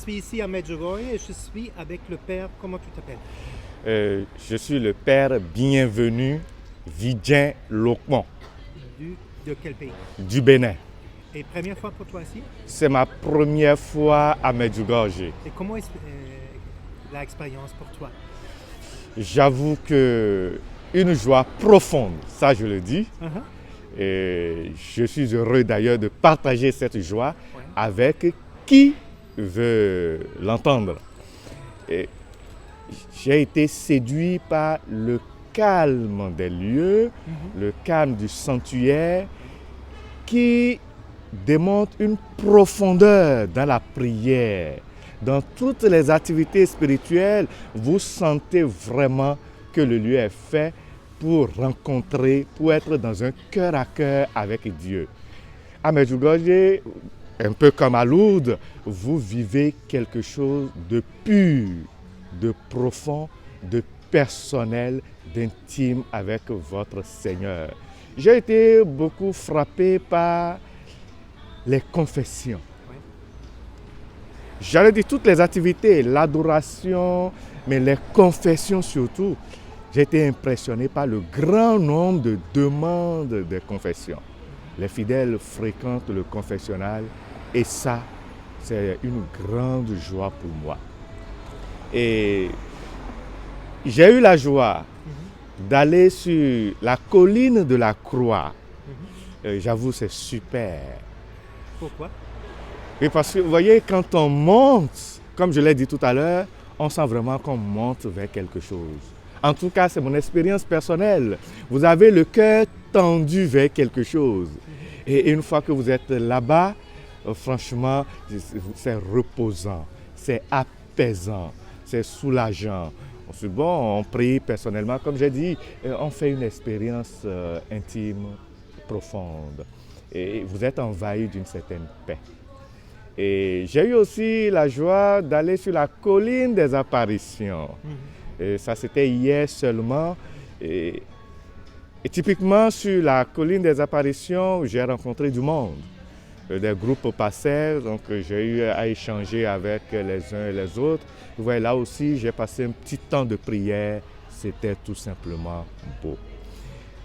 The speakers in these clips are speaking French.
Je suis ici à Medjugorje et je suis avec le père, comment tu t'appelles? Je suis le père bienvenu Vidien Lokman De quel pays? du Bénin. Et première fois pour toi ici? C'est ma première fois à Medjugorje. Et comment est l'expérience pour toi? J'avoue que une joie profonde, ça je le dis. Uh-huh. Et je suis heureux d'ailleurs de partager cette joie Ouais. avec qui veut l'entendre. Et j'ai été séduit par le calme des lieux, le calme du sanctuaire qui démontre une profondeur dans la prière. Dans toutes les activités spirituelles, vous sentez vraiment que le lieu est fait pour rencontrer, pour être dans un cœur à cœur avec Dieu. À Medjugorje, un peu comme à Lourdes, vous vivez quelque chose de pur, de profond, de personnel, d'intime avec votre Seigneur. J'ai été beaucoup frappé par les confessions. Ouais. J'allais dire toutes les activités, l'adoration, mais les confessions surtout. J'ai été impressionné par le grand nombre de demandes de confession. Les fidèles fréquentent le confessionnal et ça, c'est une grande joie pour moi. Et j'ai eu la joie d'aller sur la colline de la Croix. J'avoue, c'est super. Pourquoi? Et parce que vous voyez, quand on monte, comme je l'ai dit tout à l'heure, on sent vraiment qu'on monte vers quelque chose. En tout cas, c'est mon expérience personnelle. Vous avez le cœur tendu vers quelque chose. Et une fois que vous êtes là-bas, franchement, c'est reposant, c'est apaisant, c'est soulageant. Bon, on prie personnellement, comme j'ai dit, on fait une expérience intime, profonde. Et vous êtes envahi d'une certaine paix. Et j'ai eu aussi la joie d'aller sur la colline des apparitions. Et ça, c'était hier seulement. Et typiquement, sur la colline des apparitions, j'ai rencontré du monde. Des groupes passaient, donc j'ai eu à échanger avec les uns et les autres. Vous voyez, là aussi, j'ai passé un petit temps de prière. C'était tout simplement beau.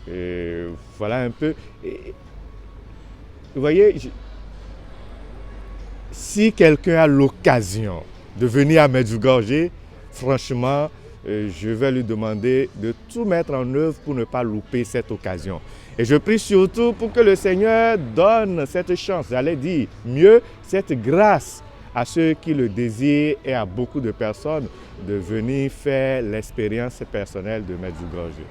Et voilà un peu. Et, vous voyez, si quelqu'un a l'occasion de venir à Medjugorje, franchement, je vais lui demander de tout mettre en œuvre pour ne pas louper cette occasion. Et je prie surtout pour que le Seigneur donne cette chance, j'allais dire mieux, cette grâce à ceux qui le désirent et à beaucoup de personnes de venir faire l'expérience personnelle de Medjugorje.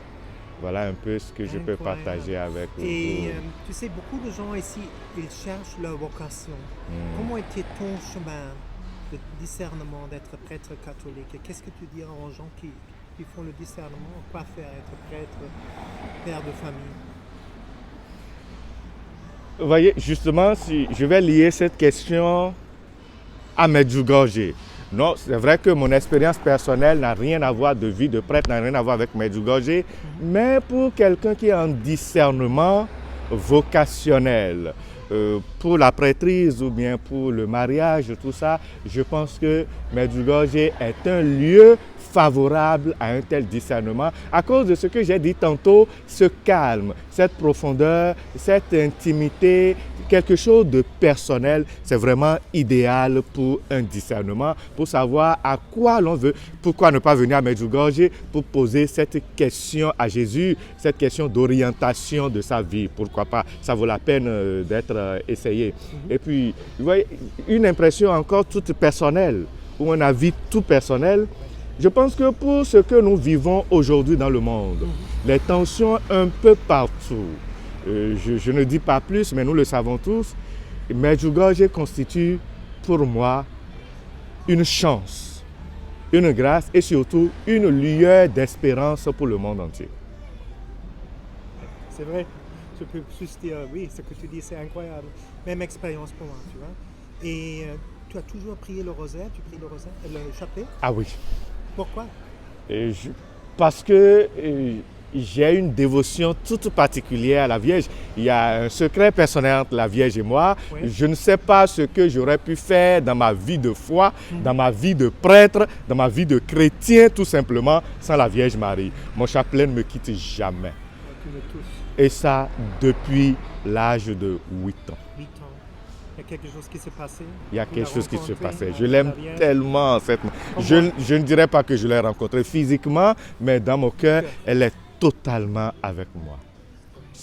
Voilà un peu ce que je peux partager avec vous. Et tu sais, beaucoup de gens ici, ils cherchent leur vocation. Comment était ton chemin de discernement d'être prêtre catholique? Et qu'est-ce que tu diras aux gens qui font le discernement? Quoi faire, être prêtre, père de famille? Vous voyez, justement, si je vais lier cette question à Medjugorje. Non, c'est vrai que mon expérience personnelle n'a rien à voir, de vie de prêtre n'a rien à voir avec Medjugorje, mais pour quelqu'un qui est en discernement vocationnel, pour la prêtrise ou bien pour le mariage, tout ça, je pense que Medjugorje est un lieu favorable à un tel discernement à cause de ce que j'ai dit tantôt, ce calme, cette profondeur, cette intimité, quelque chose de personnel, c'est vraiment idéal pour un discernement, pour savoir à quoi l'on veut. Pourquoi ne pas venir à Medjugorje pour poser cette question à Jésus, cette question d'orientation de sa vie, pourquoi pas, ça vaut la peine d'être essayé. Et puis, vous voyez, une impression encore toute personnelle, ou un avis tout personnel. Je pense que pour ce que nous vivons aujourd'hui dans le monde, les tensions un peu partout, je ne dis pas plus, mais nous le savons tous, Medjugorje constitue pour moi une chance, une grâce et surtout une lueur d'espérance pour le monde entier. C'est vrai, je peux juste dire oui, ce que tu dis, c'est incroyable. Même expérience pour moi, tu vois. Et tu as toujours prié le rosaire, tu pries le rosaire, le chapelet? Ah oui. Pourquoi? Parce que j'ai une dévotion toute particulière à la Vierge. Il y a un secret personnel entre la Vierge et moi. Oui. Je ne sais pas ce que j'aurais pu faire dans ma vie de foi, dans ma vie de prêtre, dans ma vie de chrétien, tout simplement, sans la Vierge Marie. Mon chapelet ne me quitte jamais. Tu me touches. Et ça, depuis l'âge de 8 ans. 8 ans. Il y a quelque chose qui s'est passé? Il y a Tu quelque l'as chose qui se rencontré, passait. la- Je l'aime la Vierge? tellement. Je ne dirais pas que je l'ai rencontrée physiquement, mais dans mon cœur, elle est totalement avec moi.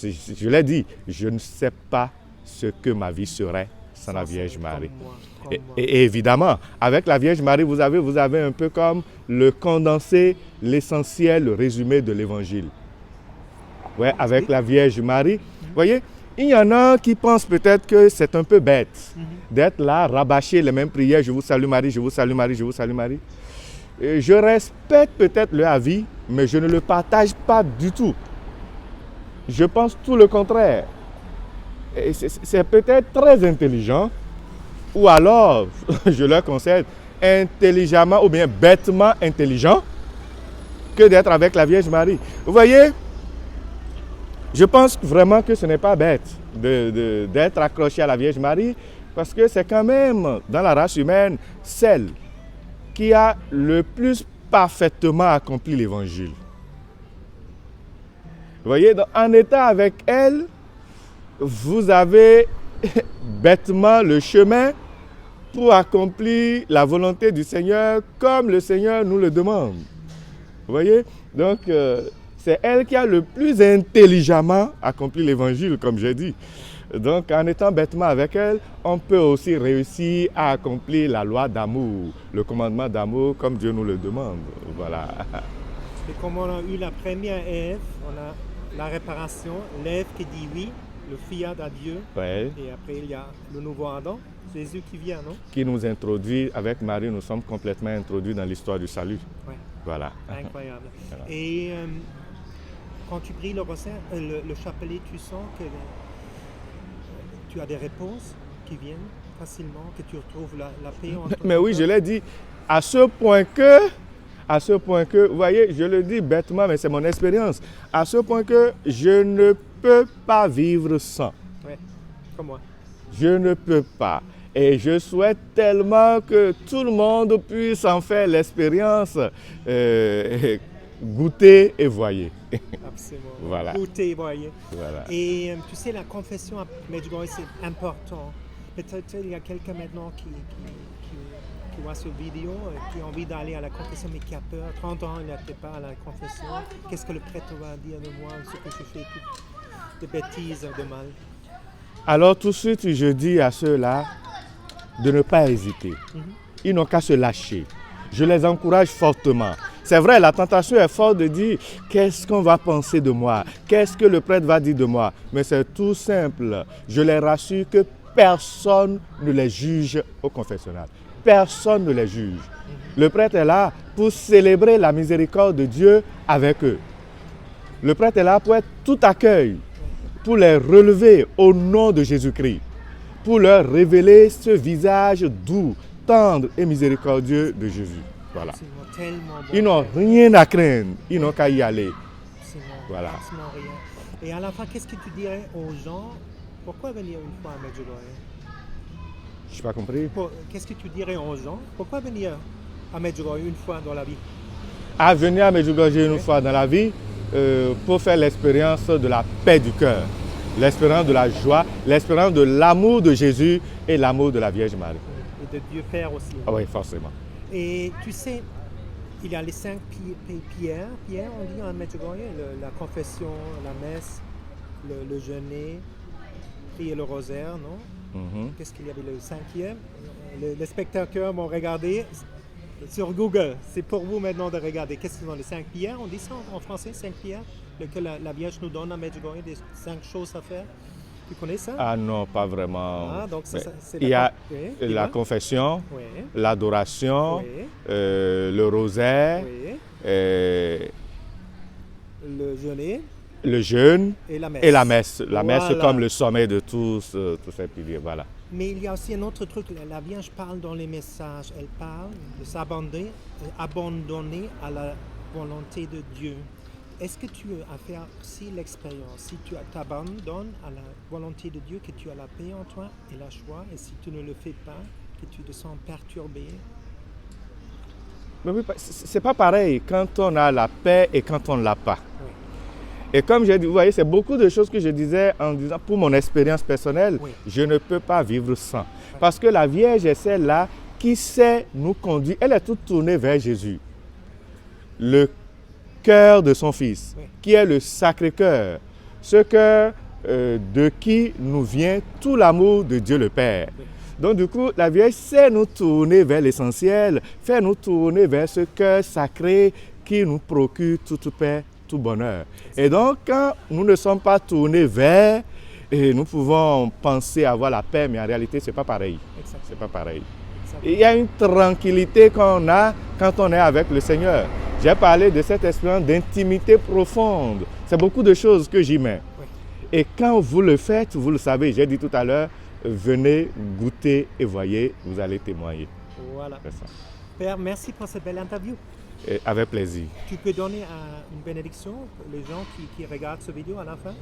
Je l'ai dit, je ne sais pas ce que ma vie serait sans la Vierge Marie. Comme moi, comme moi. Et évidemment, avec la Vierge Marie, vous avez un peu comme le condensé, l'essentiel, le résumé de l'Évangile. Ouais, avec la Vierge Marie. Vous voyez, il y en a qui pensent peut-être que c'est un peu bête d'être là, rabâcher les mêmes prières. Je vous salue Marie, je vous salue Marie, je vous salue Marie. Et je respecte peut-être leur avis, mais je ne le partage pas du tout. Je pense tout le contraire. Et c'est peut-être très intelligent, ou alors, je leur conseille, intelligemment ou bien bêtement intelligent, que d'être avec la Vierge Marie. Vous voyez, je pense vraiment que ce n'est pas bête d'être accroché à la Vierge Marie, parce que c'est quand même, dans la race humaine, celle qui a le plus parfaitement accompli l'Évangile. Vous voyez, donc, en étant avec elle, vous avez bêtement le chemin pour accomplir la volonté du Seigneur comme le Seigneur nous le demande. Vous voyez, donc c'est elle qui a le plus intelligemment accompli l'Évangile, comme j'ai dit. Donc, en étant bêtement avec elle, on peut aussi réussir à accomplir la loi d'amour, le commandement d'amour, comme Dieu nous le demande. Voilà. Et comme on a eu la première Ève, on a la réparation, l'Ève qui dit oui, le fiat à Dieu, Ouais. et après il y a le nouveau Adam, Jésus qui vient, non? Qui nous introduit, avec Marie, nous sommes complètement introduits dans l'histoire du salut. Ouais, Voilà. incroyable. Voilà. Et quand tu pries le rosaire, le chapelet, tu sens que tu as des réponses qui viennent facilement, que tu retrouves la paix entre Mais ton oui, je cœur? l'ai dit, à ce point que, vous voyez, je le dis bêtement, mais c'est mon expérience, à ce point que je ne peux pas vivre sans. Ouais, comme moi. Je ne peux pas. Et je souhaite tellement que tout le monde puisse en faire l'expérience, goûter et voyer. Absolument. Voilà. Goûter, voyez. Voilà. Et tu sais, la confession à Medjugorje, c'est important. Peut-être il y a quelqu'un maintenant qui voit cette vidéo, qui a envie d'aller à la confession, mais qui a peur. 30 ans, il n'était pas à la confession. Qu'est-ce que le prêtre va dire de moi, ce que je fais, toutes des bêtises, de mal. Alors tout de suite, je dis à ceux-là de ne pas hésiter. Ils n'ont qu'à se lâcher. Je les encourage fortement. C'est vrai, la tentation est forte de dire qu'est-ce qu'on va penser de moi, qu'est-ce que le prêtre va dire de moi. Mais c'est tout simple. Je les rassure que personne ne les juge au confessionnal. Personne ne les juge. Le prêtre est là pour célébrer la miséricorde de Dieu avec eux. Le prêtre est là pour être tout accueil, pour les relever au nom de Jésus-Christ, pour leur révéler ce visage doux, tendre et miséricordieux de Jésus. Voilà. C'est tellement bon. Ils n'ont rien à craindre, ils n'ont qu'à y aller. Voilà. Absolument rien. Et à la fin, qu'est-ce que tu dirais aux gens? Pourquoi venir une fois à Medjugorje? Je n'ai pas compris. Qu'est-ce que tu dirais aux gens? Pourquoi venir à Medjugorje une fois dans la vie? À venir à Medjugorje une fois dans la vie pour faire l'expérience de la paix du cœur, l'expérience de la joie, l'expérience de l'amour de Jésus et l'amour de la Vierge Marie. Et de Dieu Père aussi. Ah oui, forcément. Et tu sais, il y a les 5 pierres, on dit en Medjugorje, la confession, la messe, le jeûner, prier le rosaire, non? Qu'est-ce qu'il y avait le 5e? Les spectateurs m'ont regardé sur Google. C'est pour vous maintenant de regarder. Qu'est-ce que sont les 5 pierres? On dit ça en français, 5 pierres, que la Vierge nous donne à Medjugorje, des 5 choses à faire. Tu connais ça? Ah non, pas vraiment. Ah, donc c'est il y a oui, la confession, oui, l'adoration, oui, le rosaire, oui. Le jeûner le jeûne et la messe. et la messe. La messe Voilà. comme le sommet de tous ces piliers. Voilà. Mais il y a aussi un autre truc. La Vierge parle dans les messages. Elle parle de s'abandonner à la volonté de Dieu. est-ce que tu as fait aussi l'expérience, si tu t'abandonnes à la volonté de Dieu, que tu as la paix en toi et la joie, et si tu ne le fais pas, que tu te sens perturbé? Mais oui, c'est pas pareil quand on a la paix et quand on ne l'a pas. Oui. Et comme j'ai dit, vous voyez, c'est beaucoup de choses que je disais en disant, pour mon expérience personnelle, Oui. je ne peux pas vivre sans. Parce que la Vierge est celle-là qui sait nous conduire. Elle est toute tournée vers Jésus. Le cœur de son Fils, Oui. qui est le Sacré-Cœur. Ce cœur de qui nous vient tout l'amour de Dieu le Père. Oui. Donc du coup, la Vierge sait nous tourner vers l'essentiel, fait nous tourner vers ce cœur sacré qui nous procure toute paix, tout bonheur. Et donc, quand nous ne sommes pas tournés vers, et nous pouvons penser avoir la paix, mais en réalité, ce n'est pas pareil. Exactement. C'est pas pareil. Exactement. Il y a une tranquillité qu'on a quand on est avec le Seigneur. J'ai parlé de cette expérience d'intimité profonde. C'est beaucoup de choses que j'y mets. Oui. Et quand vous le faites, vous le savez, j'ai dit tout à l'heure, venez goûter et voyez, vous allez témoigner. Voilà. C'est ça. Père, merci pour cette belle interview. Et avec plaisir. Tu peux donner une bénédiction pour les gens qui regardent cette vidéo à la fin?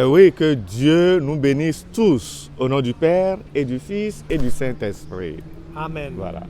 Oui, que Dieu nous bénisse tous au nom du Père et du Fils et du Saint-Esprit. Amen. Voilà.